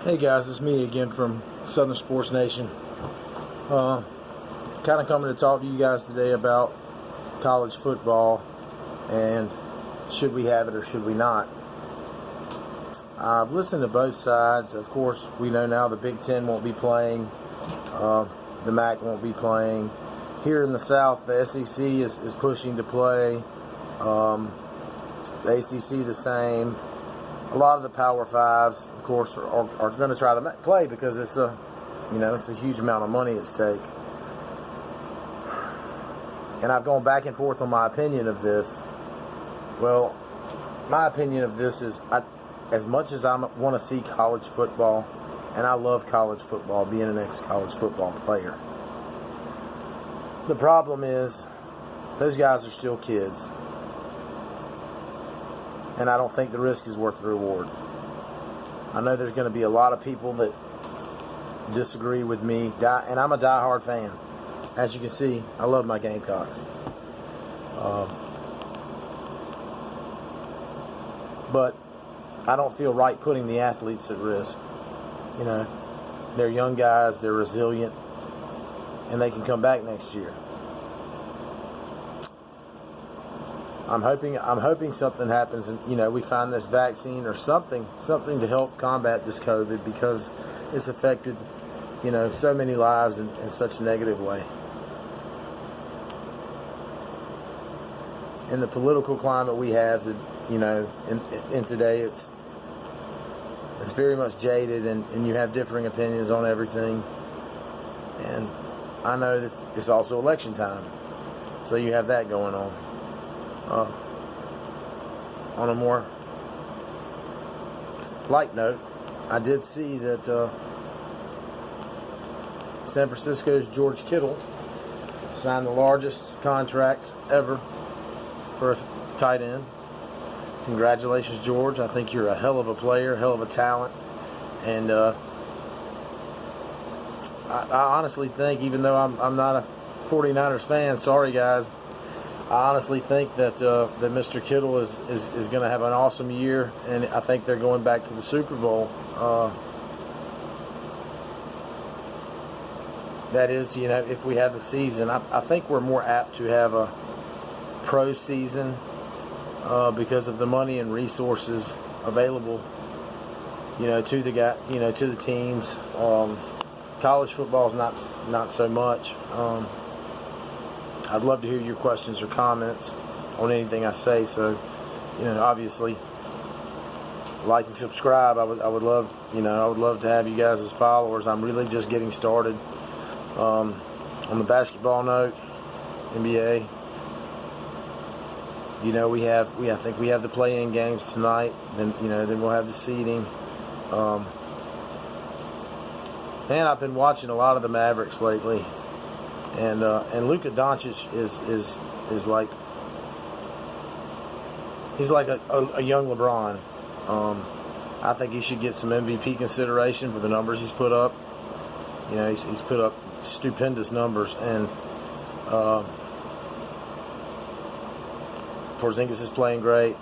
Hey guys, it's me again from Southern Sports Nation. Kind of coming to talk to you guys today about college football and should we have it or should we not. I've listened to both sides. Of course, we know now the Big Ten won't be playing, the MAC won't be playing. Here in the South, the SEC is pushing to play, the ACC the same. A lot of the Power Fives, of course, are going to try to play because it's a huge amount of money at stake. And I've gone back and forth on my opinion of this. Well, my opinion of this is, as much as I want to see college football, and I love college football, being an ex-college football player, the problem is those guys are still kids. And I don't think the risk is worth the reward. I know there's going to be a lot of people that disagree with me, and I'm a diehard fan. As you can see, I love my Gamecocks. But I don't feel right putting the athletes at risk. You know, they're young guys, they're resilient, and they can come back next year. I'm hoping something happens, and we find this vaccine or something to help combat this COVID, because it's affected so many lives in such a negative way. In the political climate we have, in today, it's very much jaded, and you have differing opinions on everything. And I know that it's also election time, so you have that going on. On a more light note, I did see that San Francisco's George Kittle signed the largest contract ever for a tight end. Congratulations, George. I think you're a hell of a player, hell of a talent. And I honestly think, even though I'm not a 49ers fan, sorry guys, I honestly think that Mr. Kittle is going to have an awesome year, and I think they're going back to the Super Bowl. That is, if we have the season. I think we're more apt to have a pro season because of the money and resources available, to the teams. College football is not so much. I'd love to hear your questions or comments on anything I say. So, obviously, like and subscribe. I would love, to have you guys as followers. I'm really just getting started. On the basketball note, NBA. I think we have the play-in games tonight. Then we'll have the seeding. And I've been watching a lot of the Mavericks lately. And Luka Doncic is like, he's like a young LeBron. I think he should get some MVP consideration for the numbers he's put up. He's put up stupendous numbers, and Porzingis is playing great.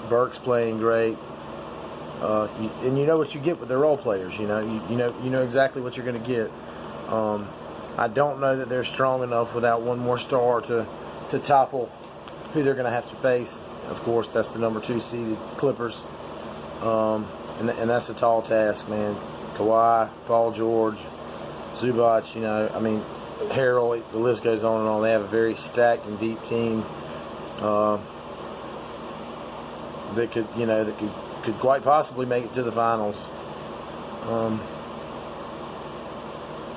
Burke's playing great. And you know what you get with the role players. You know exactly what you're going to get. I don't know that they're strong enough without one more star to topple who they're going to have to face. Of course, that's the number 2 seeded Clippers. And that's a tall task, man. Kawhi, Paul George, Zubac, Harrell, the list goes on and on. They have a very stacked and deep team that could quite possibly make it to the finals.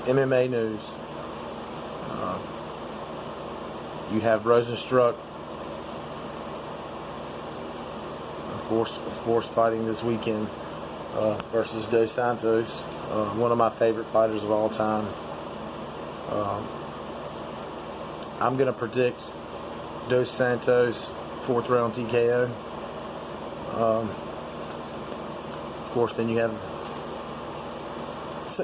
MMA news. You have Rosenstruck, of course, fighting this weekend versus Dos Santos, one of my favorite fighters of all time. I'm going to predict Dos Santos 4th round TKO. Of course, then you have,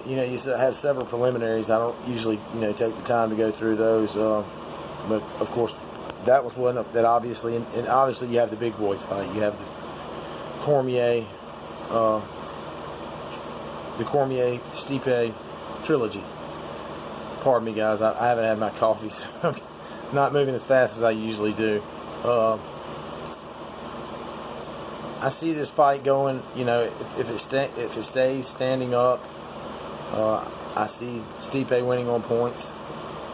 you have several preliminaries. I don't usually, take the time to go through those. But of course, that was one that obviously, and obviously you have the big boy fight. You have the Cormier the Cormier-Stipe trilogy. Pardon me, guys. I haven't had my coffee, so I'm not moving as fast as I usually do. I see this fight going. You know, if it stays standing up, I see Stipe winning on points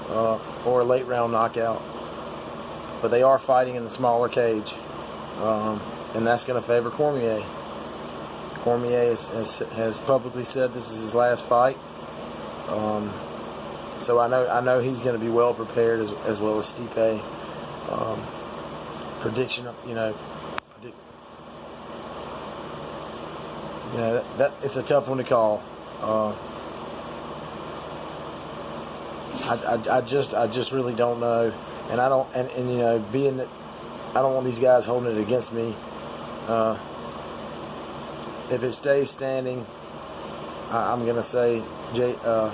or a late round knockout. But they are fighting in the smaller cage, and that's going to favor Cormier. Cormier has publicly said this is his last fight. So I know he's going to be well prepared as well as Stipe. Prediction, that it's a tough one to call. I just really don't know, and I don't, and being that I don't want these guys holding it against me. If it stays standing, I'm gonna say that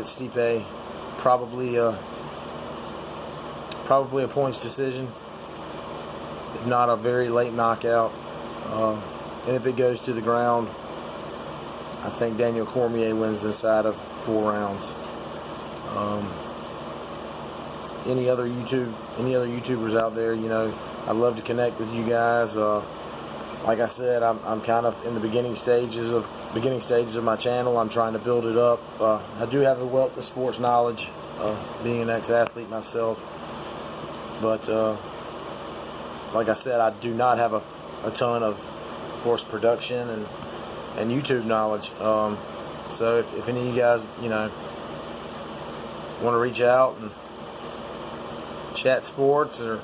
Stipe probably a points decision, if not a very late knockout. And if it goes to the ground, I think Daniel Cormier wins inside of 4 rounds. Any other YouTubers out there, I'd love to connect with you guys. Like I said, I'm kind of in the beginning stages of my channel. I'm trying to build it up. I do have a wealth of sports knowledge, being an ex-athlete myself. But like I said, I do not have a ton of course production and YouTube knowledge. So if any of you guys want to reach out and chat sports or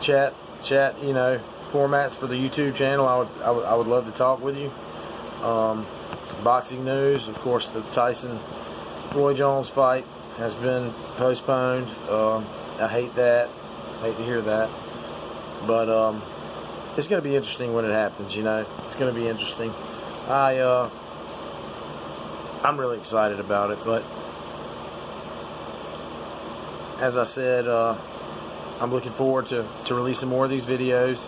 chat formats for the YouTube channel, I would love to talk with you. Boxing news, of course, the Tyson Roy Jones fight has been postponed. I hate that. Hate to hear that, but it's going to be interesting when it happens. It's going to be interesting. I'm really excited about it, but as I said, I'm looking forward to releasing more of these videos.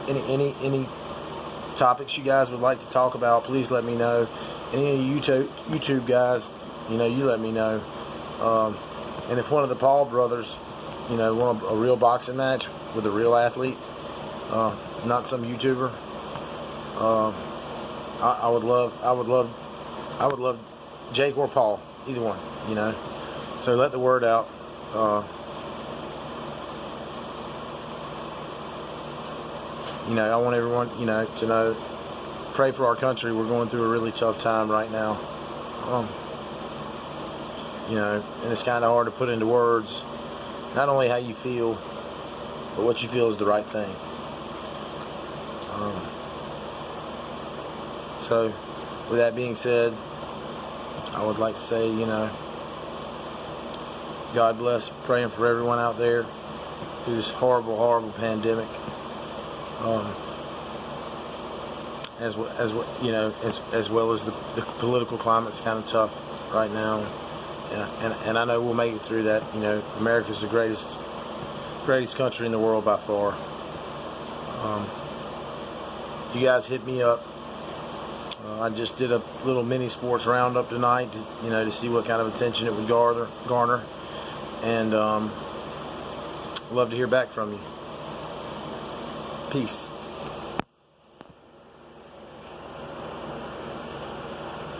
Any topics you guys would like to talk about, please let me know. Any of you YouTube guys, you let me know. And if one of the Paul brothers, want a real boxing match with a real athlete, not some YouTuber, I would love Jake or Paul, either one, So let the word out. I want everyone, to know, pray for our country. We're going through a really tough time right now. And it's kind of hard to put into words, not only how you feel, but what you feel is the right thing. So, with that being said, I would like to say, God bless, praying for everyone out there through this horrible, horrible pandemic. As well as the political climate's kind of tough right now, and I know we'll make it through that. America's the greatest country in the world by far. You guys hit me up. I just did a little mini sports roundup tonight, to see what kind of attention it would garner, and love to hear back from you. Peace.